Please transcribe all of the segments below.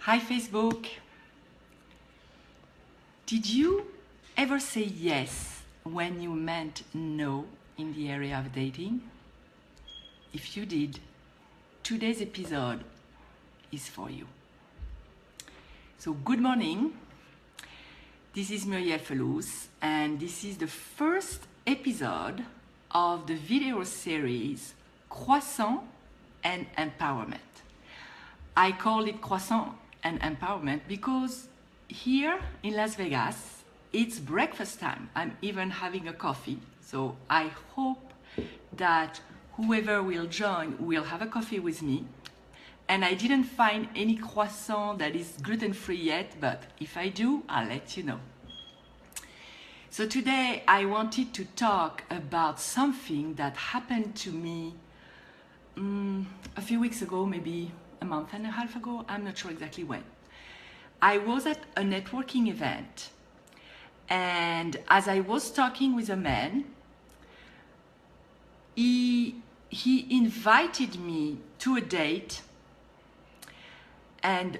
Hi Facebook. Did you ever say yes when you meant no in the area of dating? If you did, today's episode is for you. So good morning. This is Murielle, and this is the first episode of the video series Croissant and Empowerment. I call it Croissant and Empowerment because here in Las Vegas, it's breakfast time. I'm even having a coffee. So I hope that whoever will join will have a coffee with me. And I didn't find any croissant that is gluten-free yet, but if I do, I'll let you know. So today I wanted to talk about something that happened to me a few weeks ago, maybe a month and a half ago, I'm not sure exactly when. I was at a networking event, and as I was talking with a man, he invited me to a date, and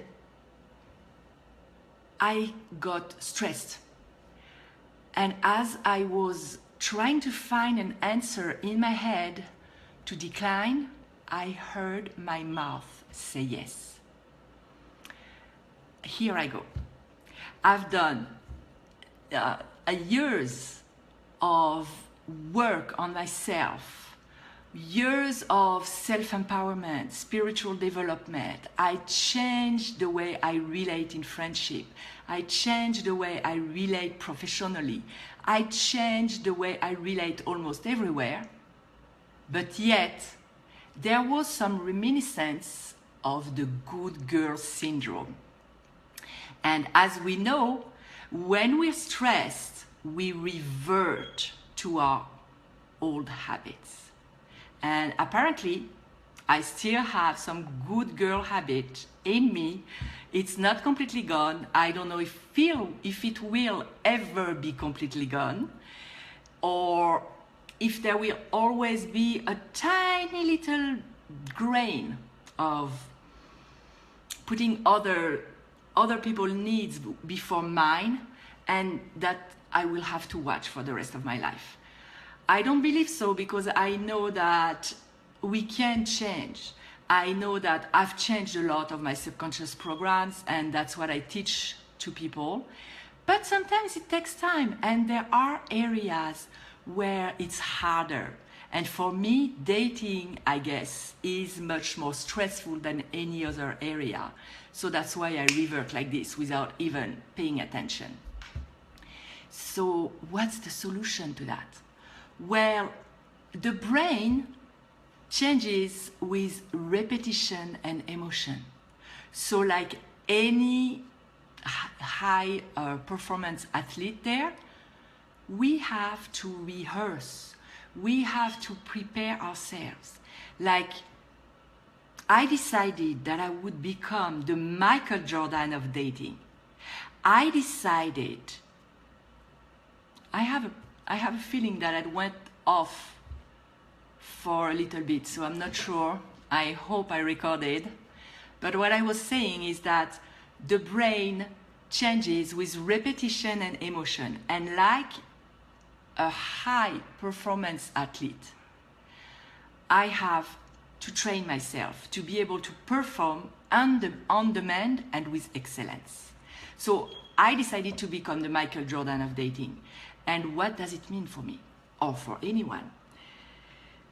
I got stressed. And as I was trying to find an answer in my head to decline, I heard my mouth say yes. Here I go. I've done years of work on myself, years of self-empowerment, spiritual development. I changed the way I relate in friendship. I changed the way I relate professionally. I changed the way I relate almost everywhere. But yet, there was some reminiscence of the good girl syndrome. And as we know, when we're stressed, we revert to our old habits. And apparently, I still have some good girl habit in me. It's not completely gone. I don't know if it will ever be completely gone, or if there will always be a tiny little grain of putting other people's needs before mine, and that I will have to watch for the rest of my life. I don't believe so, because I know that we can change. I know that I've changed a lot of my subconscious programs, and that's what I teach to people. But sometimes it takes time, and there are areas where it's harder. And for me, dating, I guess, is much more stressful than any other area. So that's why I revert like this without even paying attention. So what's the solution to that? Well, the brain changes with repetition and emotion. So like any high performance athlete there, we have to rehearse. We have to prepare ourselves. Like, I decided that I would become the Michael Jordan of dating. I decided, I have a feeling that I went off for a little bit, so I'm not sure. I hope I recorded. But what I was saying is that the brain changes with repetition and emotion. And like a high performance athlete, I have to train myself to be able to perform on demand and with excellence. So I decided to become the Michael Jordan of dating. And what does it mean for me, or for anyone?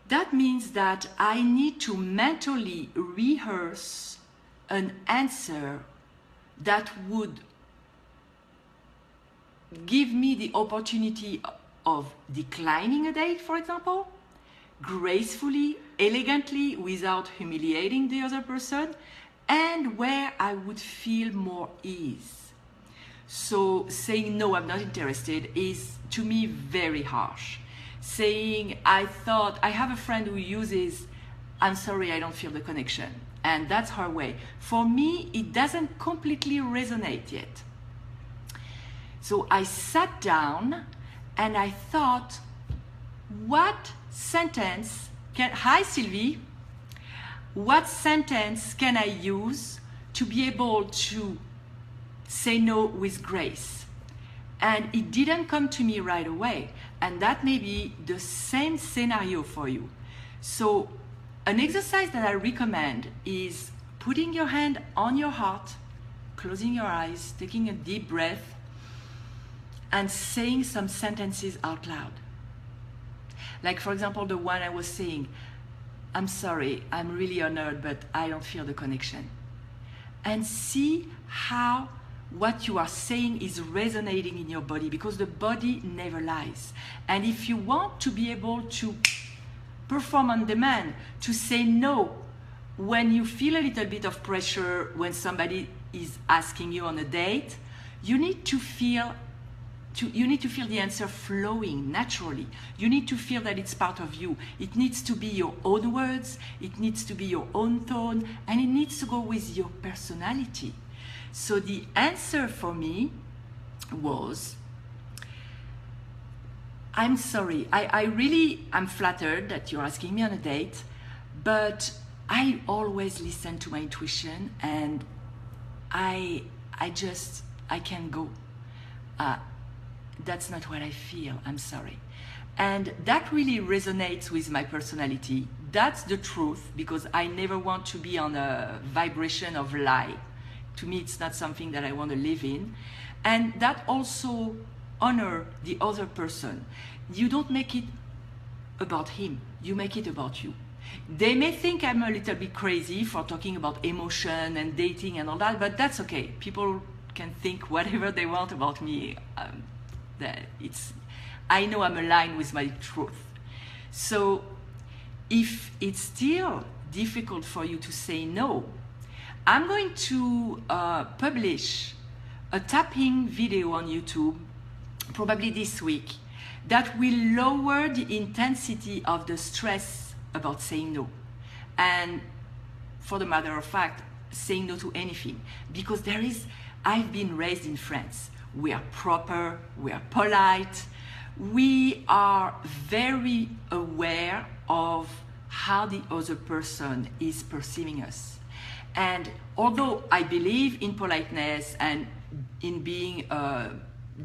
That means that I need to mentally rehearse an answer that would give me the opportunity of declining a date, for example, gracefully, elegantly, without humiliating the other person, and where I would feel more ease. So saying no, I'm not interested is to me very harsh. Saying I have a friend who uses, I'm sorry, I don't feel the connection. And that's her way. For me, it doesn't completely resonate yet. So I sat down and I thought, what sentence hi Sylvie, what sentence can I use to be able to say no with grace. And it didn't come to me right away. And that may be the same scenario for you. So an exercise that I recommend is putting your hand on your heart, closing your eyes, taking a deep breath, and saying some sentences out loud. Like, for example, the one I was saying, I'm sorry, I'm really honored, but I don't feel the connection. And see how what you are saying is resonating in your body, because the body never lies. And if you want to be able to perform on demand, to say no when you feel a little bit of pressure when somebody is asking you on a date, you need to feel the answer flowing naturally. You need to feel that it's part of you. It needs to be your own words, it needs to be your own tone, and it needs to go with your personality. So the answer for me was, I'm sorry, I'm flattered that you're asking me on a date, but I always listen to my intuition, and I can't go. That's not what I feel, I'm sorry. And that really resonates with my personality. That's the truth, because I never want to be on a vibration of lie. To me, it's not something that I want to live in. And that also honor the other person. You don't make it about him, you make it about you. They may think I'm a little bit crazy for talking about emotion and dating and all that, but that's okay. People can think whatever they want about me. I know I'm aligned with my truth. So if it's still difficult for you to say no, I'm going to publish a tapping video on YouTube, probably this week, that will lower the intensity of the stress about saying no. And for the matter of fact, saying no to anything. Because I've been raised in France. We are proper, we are polite, we are very aware of how the other person is perceiving us. And although I believe in politeness and in being a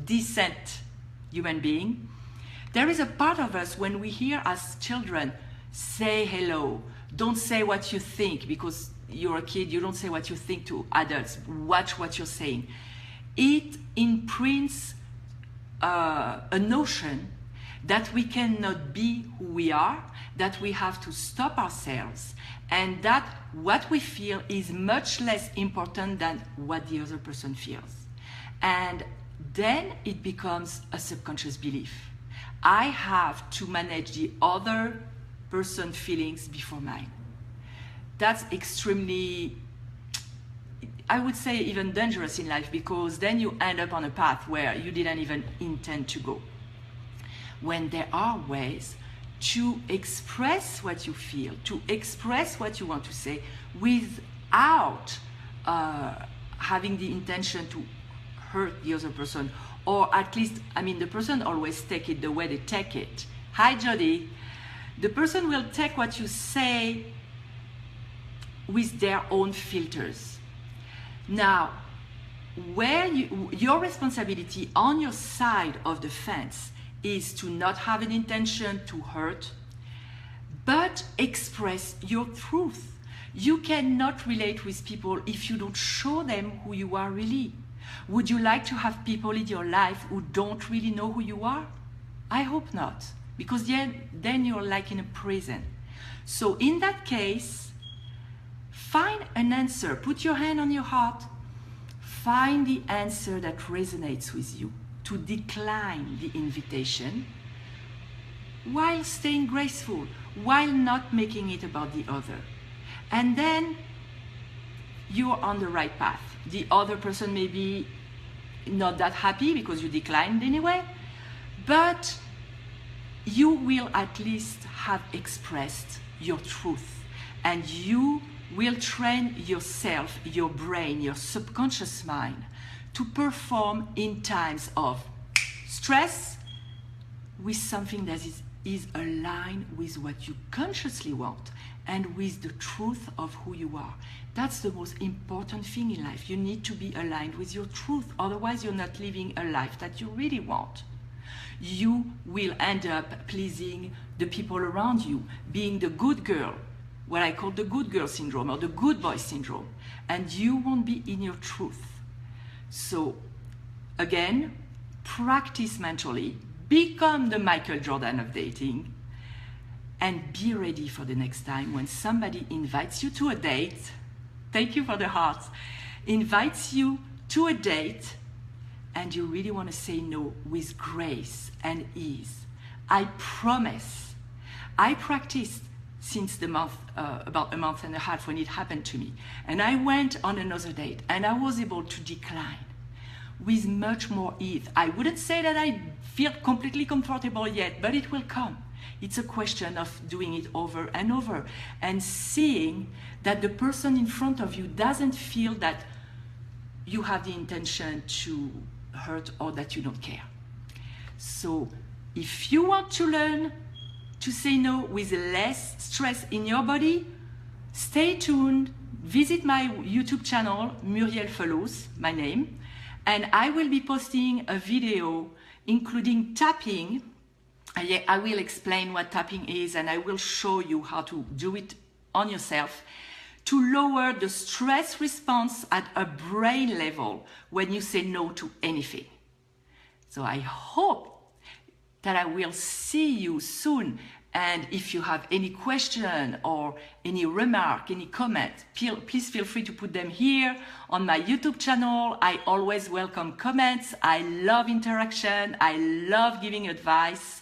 decent human being, there is a part of us when we hear as children, say hello, don't say what you think, because you're a kid, you don't say what you think to adults, watch what you're saying. It imprints a notion that we cannot be who we are, that we have to stop ourselves, and that what we feel is much less important than what the other person feels. And then it becomes a subconscious belief. I have to manage the other person's feelings before mine. That's extremely, I would say, even dangerous in life, because then you end up on a path where you didn't even intend to go. When there are ways to express what you feel, to express what you want to say without having the intention to hurt the other person, or at least, the person always take it the way they take it. Hi, Jody. The person will take what you say with their own filters. Now, where your responsibility on your side of the fence is to not have an intention to hurt, but express your truth. You cannot relate with people if you don't show them who you are really. Would you like to have people in your life who don't really know who you are? I hope not, because then you're like in a prison. So in that case, find an answer. Put your hand on your heart. Find the answer that resonates with you to decline the invitation while staying graceful, while not making it about the other. And then you're on the right path. The other person may be not that happy because you declined anyway, but you will at least have expressed your truth, and you will train yourself, your brain, your subconscious mind to perform in times of stress with something that is aligned with what you consciously want. and with the truth of who you are. That's the most important thing in life. You need to be aligned with your truth, otherwise you're not living a life that you really want. You will end up pleasing the people around you, being the good girl, what I call the good girl syndrome or the good boy syndrome, and you won't be in your truth. So again, practice mentally, become the Michael Jordan of dating, and be ready for the next time when somebody invites you to a date. Thank you for the hearts. Invites you to a date and you really want to say no with grace and ease. I promise. I practiced since the month, about a month and a half when it happened to me. And I went on another date and I was able to decline with much more ease. I wouldn't say that I feel completely comfortable yet, but it will come. It's a question of doing it over and over and seeing that the person in front of you doesn't feel that you have the intention to hurt or that you don't care. So if you want to learn to say no with less stress in your body, stay tuned, visit my YouTube channel, Murielle Follows, my name, and I will be posting a video including tapping. I will explain what tapping is and I will show you how to do it on yourself to lower the stress response at a brain level when you say no to anything. So I hope that I will see you soon. And if you have any question or any remark, any comment, please feel free to put them here on my YouTube channel. I always welcome comments. I love interaction. I love giving advice.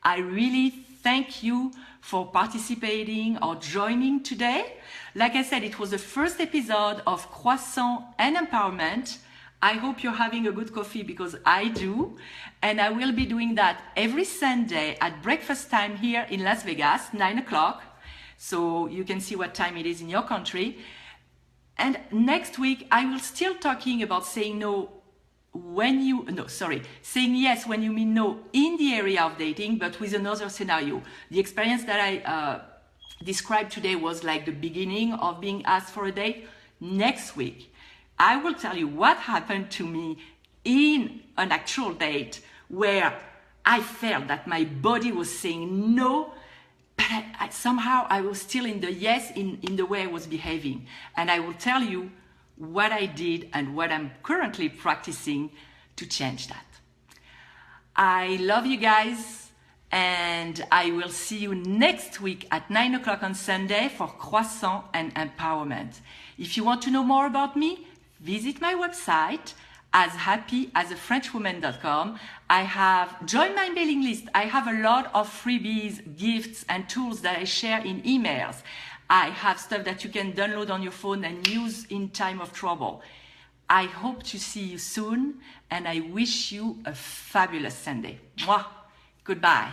I really thank you for participating or joining today. Like I said, it was the first episode of Croissant and Empowerment. I hope you're having a good coffee because I do. And I will be doing that every Sunday at breakfast time here in Las Vegas, 9 o'clock. So you can see what time it is in your country. And next week, I will still talking about saying no saying yes when you mean no in the area of dating, but with another scenario. The experience that I described today was like the beginning of being asked for a date. Next week, I will tell you what happened to me in an actual date where I felt that my body was saying no, but somehow I was still in the yes in the way I was behaving. And I will tell you what I did and what I'm currently practicing to change that. I love you guys, and I will see you next week at 9 o'clock on Sunday for Croissant and Empowerment. If you want to know more about me, visit my website, ashappyasafrenchwoman.com. I have joined my mailing list. I have a lot of freebies, gifts, and tools that I share in emails. I have stuff that you can download on your phone and use in time of trouble. I hope to see you soon, and I wish you a fabulous Sunday. Mwah. Goodbye.